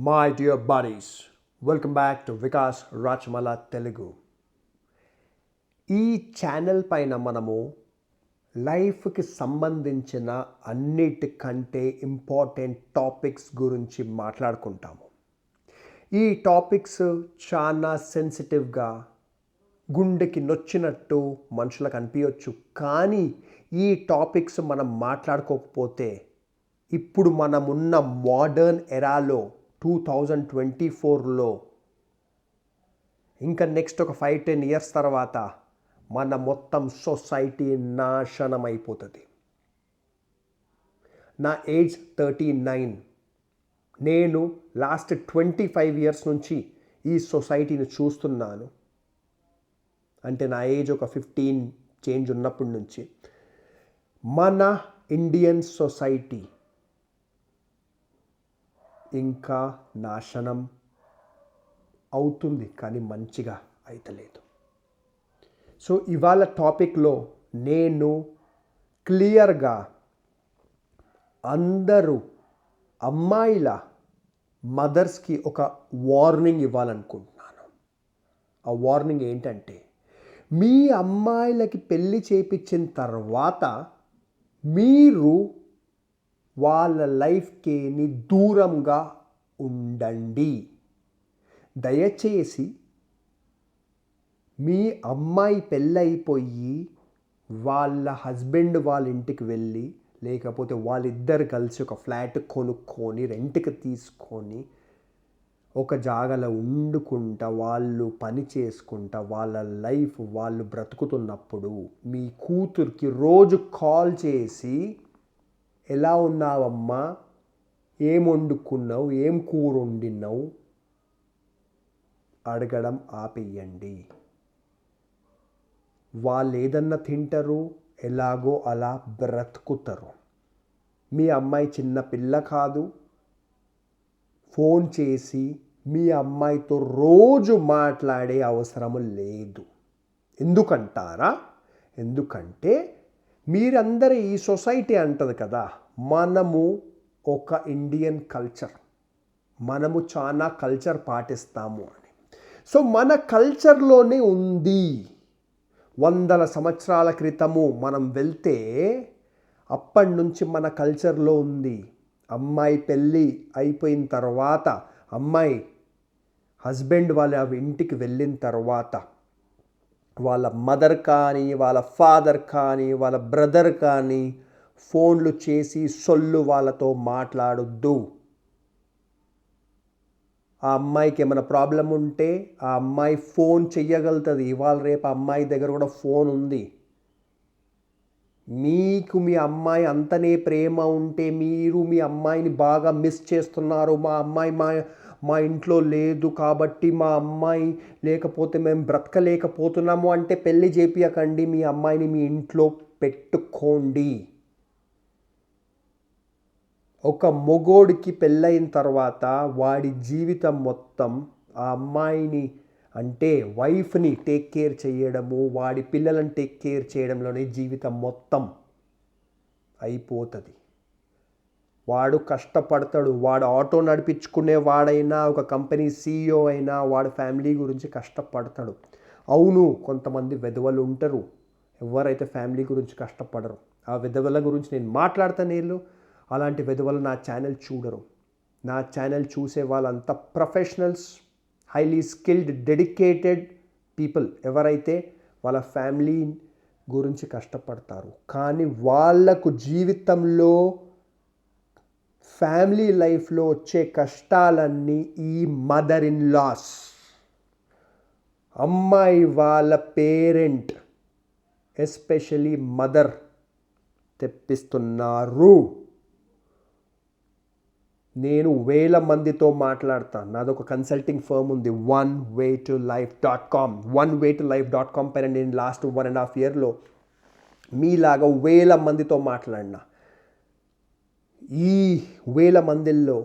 My dear buddies, welcome back to Vikas Rachmala Telugu. ఈ channel పైన మనము లైఫ్కి సంబంధించిన అన్నిటికంటే ఇంపార్టెంట్ టాపిక్స్ గురించి మాట్లాడుకుంటాము. ఈ టాపిక్స్ చాలా సెన్సిటివ్గా గుండెకి నొచ్చినట్టు మనుషులకు అనిపించవచ్చు. కానీ ఈ టాపిక్స్ మనం మాట్లాడుకోకపోతే ఇప్పుడు మనమున్న మోడర్న్ ఎరాలో 2024లో ఇంకా నెక్స్ట్ ఒక 5-10 ఇయర్స్ తర్వాత మన మొత్తం సొసైటీ నాశనం అయిపోతుంది. నా ఏజ్ 39. నేను లాస్ట్ 25 ఇయర్స్ నుంచి ఈ సొసైటీని చూస్తున్నాను. అంటే నా ఏజ్ ఒక 15 చేంజ్ ఉన్నప్పటి నుంచి మన ఇండియన్ సొసైటీ ఇంకా నాశనం అవుతుంది, కానీ మంచిగా అయితలేదు. సో ఇవాళ టాపిక్లో నేను క్లియర్గా అందరూ అమ్మాయిల మదర్స్కి ఒక వార్నింగ్ ఇవ్వాలనుకుంటున్నాను. ఆ వార్నింగ్ ఏంటంటే, మీ అమ్మాయిలకి పెళ్ళి చేయించిన తర్వాత మీరు వాళ్ళ లైఫ్కి దూరంగా ఉండండి. దయచేసి మీ అమ్మాయి పెళ్ళైపోయి వాళ్ళ హస్బెండ్ వాళ్ళ ఇంటికి వెళ్ళి, లేకపోతే వాళ్ళిద్దరు కలిసి ఒక ఫ్లాట్ కొనుక్కొని రెంట్కి తీసుకొని ఒక జాగాలో వండుకుంటా వాళ్ళు పని చేసుకుంటా వాళ్ళ లైఫ్ వాళ్ళు బ్రతుకుతున్నప్పుడు మీ కూతురికి రోజు కాల్ చేసి, ఎలా ఉన్నావమ్మా, ఏం వండుకున్నావు, ఏం కూర వండినావు అడగడం ఆపేయండి. వాళ్ళు ఏదన్నా తింటారు, ఎలాగో అలా బ్రతుకుతారు. మీ అమ్మాయి చిన్న పిల్ల కాదు. ఫోన్ చేసి మీ అమ్మాయితో రోజు మాట్లాడే అవసరము లేదు. ఎందుకంటారా? ఎందుకంటే మీరందరూ ఈ సొసైటీ అంటది కదా, మనము ఒక ఇండియన్ కల్చర్, మనము చాలా కల్చర్ పాటిస్తాము అని. సో మన కల్చర్లోనే ఉంది. 100 సంవత్సరాల క్రితము మనం వెళ్తే అప్పటి నుంచి మన కల్చర్లో ఉంది. అమ్మాయి పెళ్ళి అయిపోయిన తర్వాత అమ్మాయి హస్బెండ్ వాళ్ళ ఇంటికి వెళ్ళిన తర్వాత వాళ్ళ మదర్ కానీ వాళ్ళ ఫాదర్ కానీ వాళ్ళ బ్రదర్ కానీ ఫోన్లు చేసి సొల్లు వాళ్ళతో మాట్లాడొద్దు. ఆ అమ్మాయికి ఏమైనా ప్రాబ్లం ఉంటే ఆ అమ్మాయి ఫోన్ చెయ్యగలుగుతుంది. ఇవాళ రేపు అమ్మాయి దగ్గర కూడా ఫోన్ ఉంది. మీకు మీ అమ్మాయి అంతనే ప్రేమ ఉంటే మీరు మీ అమ్మాయిని బాగా మిస్ చేస్తున్నారు. మా అమ్మాయి మా ఇంట్లో లేదు కాబట్టి మా అమ్మాయి లేకపోతే మేము బ్రతకలేకపోతున్నాము అంటే పెళ్ళి చేపియకండి. మీ అమ్మాయిని మీ ఇంట్లో పెట్టుకోండి. ఒక మొగోడికి పెళ్ళైన తర్వాత వాడి జీవితం మొత్తం ఆ అమ్మాయిని అంటే వైఫ్ని టేక్ కేర్ చేయడము, వాడి పిల్లలను టేక్ కేర్ చేయడంలోనే జీవితం మొత్తం అయిపోతుంది. వాడు కష్టపడతాడు. వాడు ఆటో నడిపించుకునే వాడైనా, ఒక కంపెనీ CEO అయినా వాడు ఫ్యామిలీ గురించి కష్టపడతాడు. అవును, కొంతమంది వెధవలు ఉంటారు ఎవరైతే ఫ్యామిలీ గురించి కష్టపడరు. ఆ వెధవల గురించి నేను మాట్లాడతాను. అలాంటి వెధవలు నా ఛానల్ చూడరు. నా ఛానల్ చూసే వాళ్ళంతా professionals, highly skilled, dedicated people, ఎవరైతే వాళ్ళ ఫ్యామిలీ గురించి కష్టపడతారు. కానీ వాళ్లకు జీవితంలో ఫ్యామిలీ లైఫ్లో వచ్చే కష్టాలన్నీ ఈ మదర్ ఇన్ లాస్, అమ్మాయి వాళ్ళ పేరెంట్, ఎస్పెషలీ మదర్ తెప్పిస్తున్నారు. నేను వేల మందితో మాట్లాడతాను. నాదొక కన్సల్టింగ్ ఫర్మ్ ఉంది, onewaytolife.com. onewaytolife.com పైన నేను లాస్ట్ 1.5 ఇయర్లో మీలాగా వేల మందితో మాట్లాడినా. ఈ వేల మందిల్లో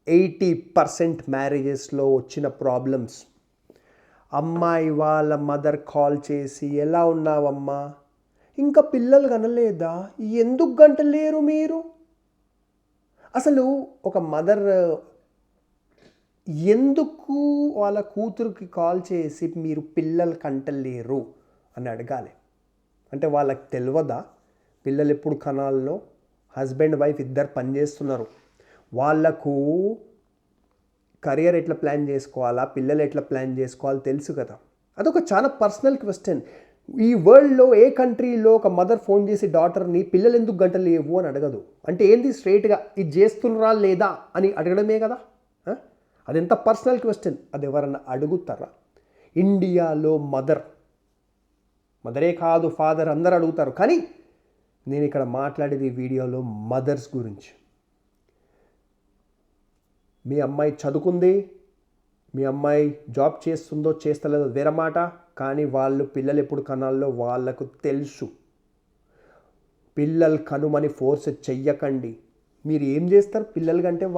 80% మ్యారేజెస్లో వచ్చిన ప్రాబ్లమ్స్, అమ్మాయి వాళ్ళ మదర్ కాల్ చేసి, ఎలా ఉన్నావమ్మా, ఇంకా పిల్లలు కనలేదా, ఎందుకు గంటలేరు మీరు, అసలు ఒక మదర్ ఎందుకు వాళ్ళ కూతురికి కాల్ చేసి మీరు పిల్లలు కంటలేరు అని అడగాలి. అంటే వాళ్ళకి తెలియదా పిల్లలు ఎప్పుడు కనాల్లో? హస్బెండ్ వైఫ్ ఇద్దరు పనిచేస్తున్నారు, వాళ్ళకు కెరియర్ ఎట్లా ప్లాన్ చేసుకోవాలా, పిల్లలు ఎట్లా ప్లాన్ చేసుకోవాలో తెలుసు కదా. అదొక చాలా పర్సనల్ క్వశ్చన్. ఈ వరల్డ్లో ఏ కంట్రీలో ఒక మదర్ ఫోన్ చేసి డాటర్ని పిల్లలు ఎందుకు గంటలేవు అని అడగదు. అంటే ఏంది, స్ట్రైట్గా ఇది చేస్తున్నారా లేదా అని అడగడమే కదా. అది ఎంత పర్సనల్ క్వశ్చన్, అది ఎవరన్నా అడుగుతారా? ఇండియాలో మదరే కాదు ఫాదర్ అందరు అడుగుతారు. కానీ నేను ఇక్కడ మాట్లాడేది ఈ వీడియోలో మదర్స్ గురించి. మీ అమ్మాయి చదువుకుంది, మీ అమ్మాయి జాబ్ చేస్తుందో చేస్తలేదో వేరే మాట, కానీ వాళ్ళు పిల్లలు ఎప్పుడు కనాల్లో వాళ్ళకు తెలుసు. పిల్లలు కనుమని ఫోర్స్ చెయ్యకండి. మీరు ఏం చేస్తారు పిల్లలు కంటే?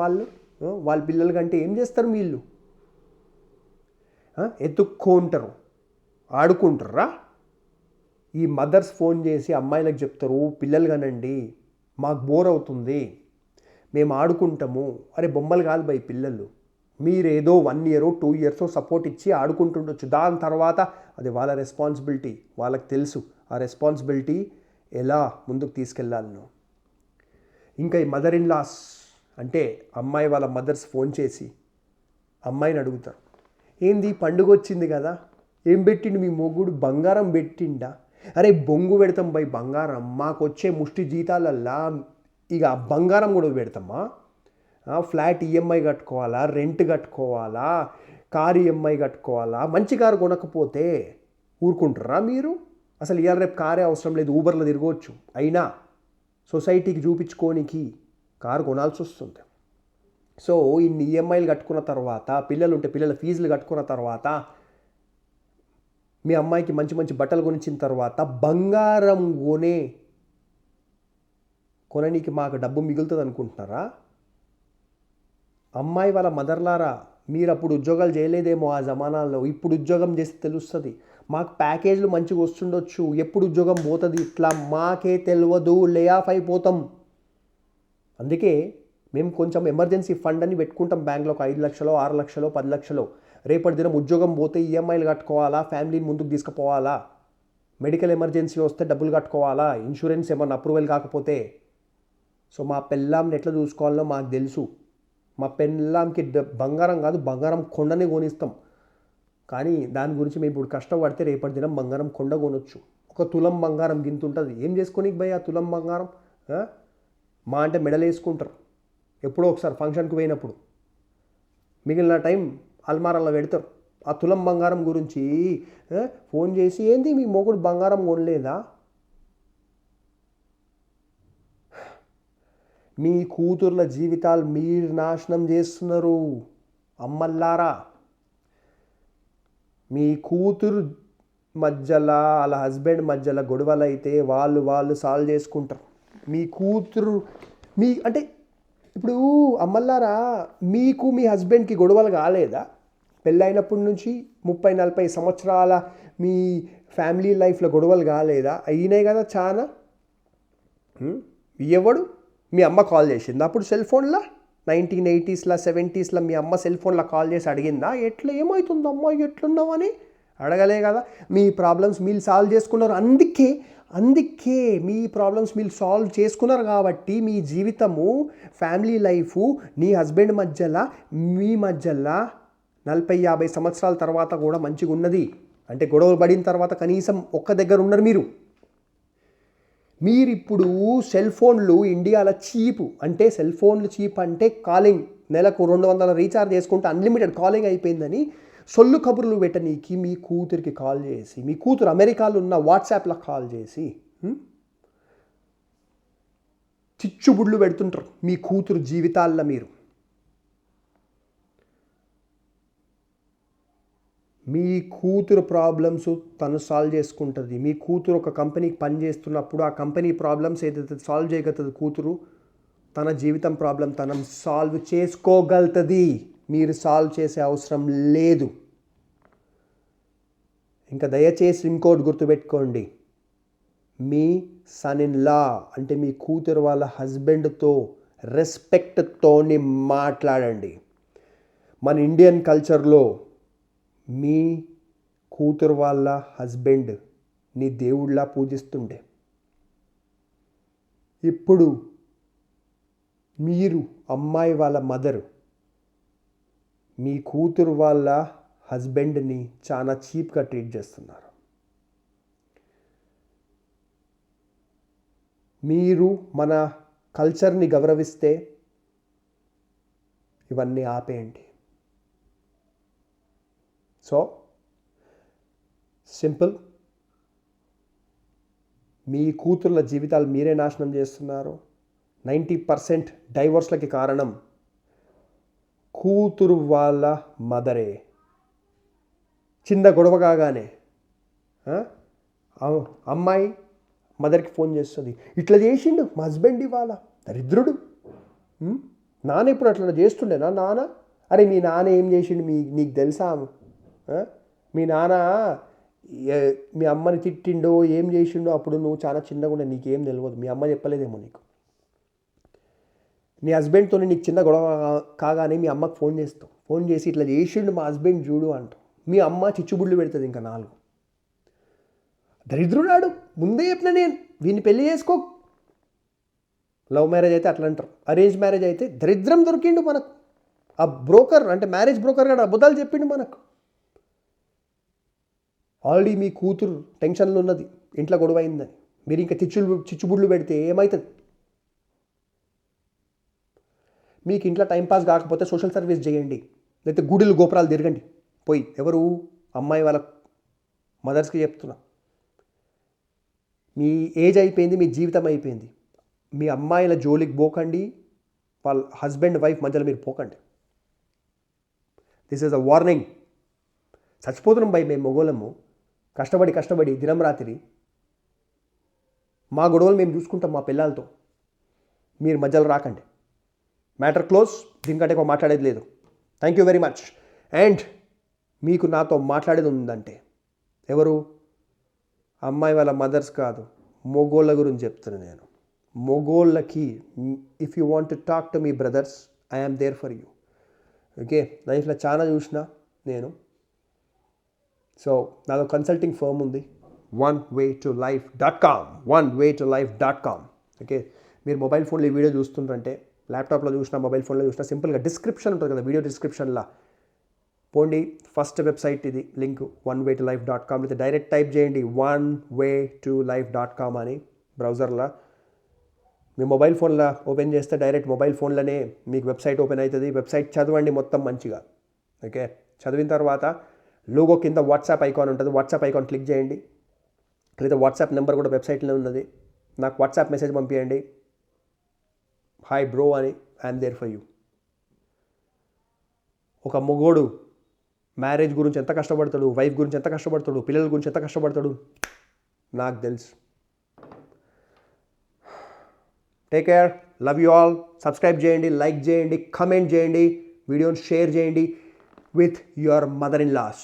వాళ్ళ పిల్లలు కంటే ఏం చేస్తారు? వీళ్ళు ఎత్తుక్కుంటారు, ఆడుకుంటారా? ఈ మదర్స్ ఫోన్ చేసి అమ్మాయిలకు చెప్తారు, పిల్లలు కనండి, మాకు బోర్ అవుతుంది, మేము ఆడుకుంటాము. అరే బొమ్మలు కాదు బై పిల్లలు. మీరేదో 1 year 2 years సపోర్ట్ ఇచ్చి ఆడుకుంటుండొచ్చు. దాని తర్వాత అది వాళ్ళ రెస్పాన్సిబిలిటీ, వాళ్ళకి తెలుసు ఆ రెస్పాన్సిబిలిటీ ఎలా ముందుకు తీసుకెళ్ళాలను. ఇంకా ఈ మదర్ ఇన్ లాస్ అంటే అమ్మాయి వాళ్ళ మదర్స్ ఫోన్ చేసి అమ్మాయిని అడుగుతారు, ఏంది పండుగ వచ్చింది కదా, ఏం పెట్టిండు మీ మొగుడు, బంగారం పెట్టిండా? అరే బొంగు పెడతాం బై బంగారం, మాకు వచ్చే ముష్టి జీతాలల్లా ఇక బంగారం కూడా పెడతామా? ఫ్లాట్ ఈఎంఐ కట్టుకోవాలా, రెంట్ కట్టుకోవాలా, కారు ఈఎంఐ కట్టుకోవాలా? మంచి కారు కొనకపోతే ఊరుకుంటారా మీరు? అసలు ఇవాళ రేపు కారే అవసరం లేదు, ఊబర్లో తిరగవచ్చు. అయినా సొసైటీకి చూపించుకోనికి కారు కొనాల్సి వస్తుంది. సో ఇన్ని ఈఎంఐలు కట్టుకున్న తర్వాత, పిల్లలు ఉంటే పిల్లల ఫీజులు కట్టుకున్న తర్వాత, మీ అమ్మాయికి మంచి మంచి బట్టలు కొనిచ్చిన తర్వాత బంగారం కొననీకి మాకు డబ్బు మిగులుతుంది అనుకుంటున్నారా? అమ్మాయి వాళ్ళ మదర్లారా, మీరు అప్పుడు ఉద్యోగాలు చేయలేదేమో ఆ జమానాల్లో, ఇప్పుడు ఉద్యోగం చేస్తే తెలుస్తుంది. మాకు ప్యాకేజ్లు మంచిగా వస్తుండొచ్చు, ఎప్పుడు ఉద్యోగం పోతుంది ఇట్లా మాకే తెలియదు, లే ఆఫ్ అయిపోతాం. అందుకే మేము కొంచెం ఎమర్జెన్సీ ఫండ్ అని పెట్టుకుంటాం బ్యాంక్లో, ఒక 5 లక్షలు 6 లక్షలు 10 లక్షలు. రేపటి దినం ఉద్యోగం పోతే ఈఎంఐలు కట్టుకోవాలా, ఫ్యామిలీని ముందుకు తీసుకుపోవాలా, మెడికల్ ఎమర్జెన్సీ వస్తే డబ్బులు కట్టుకోవాలా, ఇన్సూరెన్స్ ఏమన్నా అప్రూవల్ కాకపోతే. సో మా పెళ్ళాంని ఎట్లా చూసుకోవాలో మాకు తెలుసు. మా పెళ్ళాంకి బంగారం కాదు, బంగారం కొండనే కొనిస్తాం. కానీ దాని గురించి మేము ఇప్పుడు కష్టపడితే రేపటి దినం బంగారం కొండ కొనొచ్చు. ఒక తులం బంగారం గింత ఉంటుంది, ఏం చేసుకోనికి భయ్ ఆ తులం బంగారం? మా అంటే మెడల్ వేసుకుంటారు ఎప్పుడో ఒకసారి ఫంక్షన్కి పోయినప్పుడు, మిగిలిన టైం అల్మారాల్లో పెడతారు. ఆ తులం బంగారం గురించి ఫోన్ చేసి, ఏంది మీ మొగుడు బంగారం కొనలేదా? మీ కూతుర్ల జీవితాలు మీరు నాశనం చేస్తున్నారు అమ్మల్లారా. మీ కూతురు మధ్యలో వాళ్ళ హస్బెండ్ మధ్యలో గొడవలు అయితే వాళ్ళు సాల్వ్ చేసుకుంటారు. మీ కూతురు అంటే ఇప్పుడు అమ్మల్లారా, మీకు మీ హస్బెండ్కి గొడవలు కాలేదా? పెళ్ళైనప్పటి నుంచి 30-40 సంవత్సరాల మీ ఫ్యామిలీ లైఫ్లో గొడవలు కాలేదా? అయినాయి కదా చాలా. ఎవడు? మీ అమ్మ కాల్ చేసిందా అప్పుడు సెల్ ఫోన్లో? 1980s 70s మీ అమ్మ సెల్ ఫోన్లో కాల్ చేసి అడిగిందా, ఎట్లా ఏమవుతుంది అమ్మ ఎట్లున్నావు అని? అడగలే కదా. మీ ప్రాబ్లమ్స్ మీరు సాల్వ్ చేసుకున్నారు. అందుకే మీ ప్రాబ్లమ్స్ మీరు సాల్వ్ చేసుకున్నారు కాబట్టి మీ జీవితము, ఫ్యామిలీ లైఫ్, నీ హస్బెండ్ మధ్యలో మీ మధ్యలో 40-50 సంవత్సరాల తర్వాత కూడా మంచిగా ఉన్నది. అంటే గొడవలు పడిన తర్వాత కనీసం ఒక్క దగ్గర ఉన్నారు మీరు ఇప్పుడు సెల్ ఫోన్లు ఇండియాలో చీపు. అంటే సెల్ ఫోన్లు చీప్ అంటే కాలింగ్, నెలకు 200 రీఛార్జ్ చేసుకుంటే అన్లిమిటెడ్ కాలింగ్ అయిపోయిందని సొల్లు కబుర్లు పెట్టనీకి మీ కూతురికి కాల్ చేసి, మీ కూతురు అమెరికాలో ఉన్న వాట్సాప్లో కాల్ చేసి చిచ్చుబుడ్లు పెడుతుంటారు మీ కూతురు జీవితాల్లో. మీ కూతురు ప్రాబ్లమ్స్ తను సాల్వ్ చేసుకుంటుంది. మీ కూతురు ఒక కంపెనీకి పని చేస్తున్నప్పుడు ఆ కంపెనీ ప్రాబ్లమ్స్ ఏదైతే సాల్వ్ చేయగలుగుతుంది కూతురు, తన జీవితం ప్రాబ్లం తను సాల్వ్ చేసుకోగలుగుతుంది. మీరు సాల్వ్ చేసే అవసరం లేదు. ఇంకా దయచేసి ఇంకోటి గుర్తుపెట్టుకోండి, మీ సన్ ఇన్ లా అంటే మీ కూతురు వాళ్ళ హస్బెండ్తో రెస్పెక్ట్తోని మాట్లాడండి. మన ఇండియన్ కల్చర్లో మీ కూతురు వాళ్ళ హస్బెండ్ నీ దేవుళ్ళ పూజిస్తుండే. ఇప్పుడు మీరు అమ్మాయి వాళ్ళ మదరు మీ కూతురు వాళ్ళ హస్బెండ్ని చాలా చీప్గా ట్రీట్ చేస్తున్నారు. మీరు మన కల్చర్ని గౌరవిస్తే ఇవన్నీ ఆపేయండి. సో సింపుల్, మీ కూతుర్ల జీవితాలు మీరే నాశనం చేస్తున్నారు. 90% డైవోర్స్లకి కారణం కూతురు వాళ్ళ మదరే. చిన్న గొడవ కాగానే అమ్మాయి మదర్కి ఫోన్ చేస్తుంది, ఇట్లా చేసిండు మా హస్బెండ్ ఇవాళ, దరిద్రుడు, నాన్న ఇప్పుడు అట్లా చేస్తుండేనా నాన్న? అరే మీ నాన్న ఏం చేసిండు నీకు తెలుసా? మీ నాన్న మీ అమ్మని తిట్టిండో ఏం చేసిండో అప్పుడు నువ్వు చాలా చిన్నగా ఉండే, నీకేం తెలియదు, మీ అమ్మ చెప్పలేదేమో నీకు. నీ హస్బెండ్తో నీకు చిన్న గొడవ కాగానే మీ అమ్మకు ఫోన్ చేసి ఇట్లా చేసిండు మా హస్బెండ్ చూడు అంటావు. మీ అమ్మ చిచ్చుబుడ్లు పెడుతుంది ఇంకా 4. దరిద్రుడాడు, ముందే చెప్పిన నేను వీడిని పెళ్లి చేసుకో. లవ్ మ్యారేజ్ అయితే అట్లా అంటారు, అరేంజ్ మ్యారేజ్ అయితే దరిద్రం దొరికిండు మనకు. ఆ బ్రోకర్ అంటే మ్యారేజ్ బ్రోకర్ గాడు అబద్ధాలు చెప్పిండు మనకు. ఆల్రెడీ మీ కూతురు టెన్షన్లో ఉన్నది, ఇంట్లో గొడవ అయిందని. మీరు ఇంకా చిచ్చుబుడ్లు పెడితే ఏమవుతుంది? మీకు ఇంట్లో టైంపాస్ కాకపోతే సోషల్ సర్వీస్ చేయండి, లేకపోతే గుడిలు గోపురాలు తిరగండి పోయి. ఎవరు? అమ్మాయి వాళ్ళ మదర్స్కి చెప్తున్నా, మీ ఏజ్ అయిపోయింది, మీ జీవితం అయిపోయింది. మీ అమ్మాయిల జోలికి పోకండి, వాళ్ళ హస్బెండ్ వైఫ్ మధ్యలో మీరు పోకండి. This is a warning. చచ్చిపోతున్నాం భయ్ మేము మొగోళ్ళము, కష్టపడి దినం రాత్రి. మా గొడవలు మేము చూసుకుంటాం మా పిల్లలతో, మీరు మధ్యలో రాకండి. మ్యాటర్ క్లోజ్, దీనికంటే ఎక్కువ మాట్లాడేది లేదు. Thank you very much. And మీకు నాతో మాట్లాడేది ఉందంటే ఎవరు? అమ్మాయి వాళ్ళ మదర్స్ కాదు, మొగోళ్ళ గురించి చెప్తున్నాను నేను. మొగోళ్ళకి if you want to talk to me brothers, I am there for you. Okay, లైఫ్లో చాలా చూసిన నేను. సో నాదో కన్సల్టింగ్ ఫర్మ్ ఉంది, onewaytolife.com, onewaytolife.com. ఓకే, మీరు మొబైల్ ఫోన్లో ఈ వీడియో చూస్తుంటే, ల్యాప్టాప్లో చూసినా మొబైల్ ఫోన్లో చూసినా, సింపుల్గా డిస్క్రిప్షన్ ఉంటుంది కదా, వీడియో డిస్క్రిప్షన్లో పోండి. ఫస్ట్ వెబ్సైట్ ఇది, లింక్ onewaytolife.com. అయితే డైరెక్ట్ టైప్ చేయండి onewaytolife.com అని బ్రౌజర్లో. మీ మొబైల్ ఫోన్లో ఓపెన్ చేస్తే డైరెక్ట్ మొబైల్ ఫోన్లోనే మీకు వెబ్సైట్ ఓపెన్ అవుతుంది. వెబ్సైట్ చదవండి మొత్తం మంచిగా. ఓకే, చదివిన తర్వాత లోగో కింద వాట్సాప్ ఐకాన్ ఉంటుంది, వాట్సాప్ ఐకాన్ క్లిక్ చేయండి. లేదా వాట్సాప్ నెంబర్ కూడా వెబ్సైట్లో ఉన్నది, నాకు వాట్సాప్ మెసేజ్ పంపించండి, హాయ్ బ్రో అని, ఐఎమ్ దేర్ ఫర్ యూ. ఒక మొగోడు మ్యారేజ్ గురించి ఎంత కష్టపడతాడు, వైఫ్ గురించి ఎంత కష్టపడతాడు, పిల్లల గురించి ఎంత కష్టపడతాడు నాకు తెలుసు. Take care, love you all. Subscribe చేయండి, లైక్ చేయండి, కమెంట్ చేయండి, వీడియోని షేర్ చేయండి with your mother-in-laws.